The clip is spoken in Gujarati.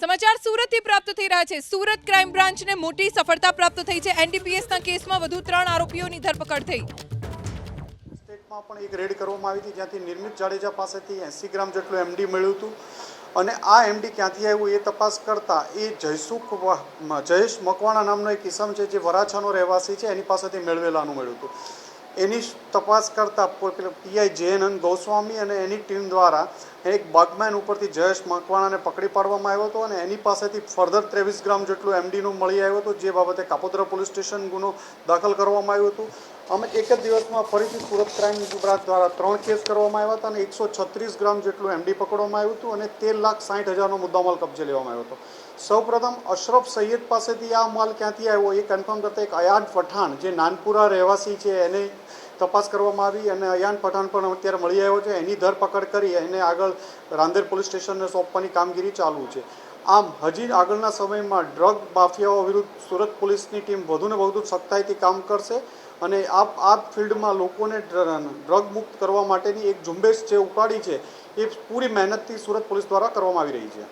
સમાચાર સુરતથી પ્રાપ્ત થઈ રહ્યા છે। સુરત ક્રાઇમ બ્રાન્ચને મોટી સફળતા પ્રાપ્ત થઈ છે। એનડીપીએસના કેસમાં વધુ 3 આરોપીઓની ધરપકડ થઈ। સ્ટેટમાં પણ એક રેડ કરવામાં આવી હતી જ્યાંથી નિર્મિત જાડેજા પાસેથી 80 ગ્રામ જેટલું એમડી મળ્યું હતું અને આ એમડી ક્યાંથી આવ્યું એ તપાસ કરતા એ જયેશ મકવાણા નામનો એક કિસમ છે જે વરાછાનો રહેવાસી છે એની પાસેથી મેળવેલાનું મળ્યું હતું। એની તપાસ કરતા પીઆઈ જયનંદ ગોસ્વામી અને એની ટીમ દ્વારા એક બાગમેન ઉપરથી જયેશ મકવાણાને પકડી પાડવામાં આવ્યો હતો અને એની પાસેથી ફર્ધર 23 ગ્રામ જેટલું એમડીનું મળી આવ્યું હતું જે બાબતે કાપોદ્રા પોલીસ સ્ટેશન ગુનો દાખલ કરવામાં આવ્યો હતો। અમે એક જ દિવસમાં ફરીથી સુરત ક્રાઇમ બ્રાન્ચ દ્વારા 3 કેસ કરવામાં આવ્યા હતા અને 136 ગ્રામ જેટલું એમડી પકડવામાં આવ્યું હતું અને 13,60,000નો મુદ્દામાલ કબજે લેવામાં આવ્યો હતો। સૌપ્રથમ અશરફ સૈયદ પાસેથી આ માલ ક્યાંથી આવ્યો એ કન્ફર્મ કરતા એક અયાન પઠાણ જે નાનપુરા રહેવાસી છે એને તપાસ કરવામાં આવી અને અયાન પઠાણ પણ અત્યારે મળી આવ્યો છે। એની ધરપકડ કરી એને આગળ રાંદેર પોલીસ સ્ટેશનને સોંપવાની કામગીરી ચાલુ છે। આમ હજી આગળના સમયમાં ડ્રગ માફિયાઓ વિરુદ્ધ સુરત પોલીસની ટીમ વધુને વધુ સખ્તાઈથી કામ કરશે અને આ ફિલ્ડમાં લોકોને ડ્રગ મુક્ત કરવા માટેની એક ઝુંબેશ જે ઉપાડી છે એ પૂરી મહેનતથી સુરત પોલીસ દ્વારા કરવામાં આવી રહી છે।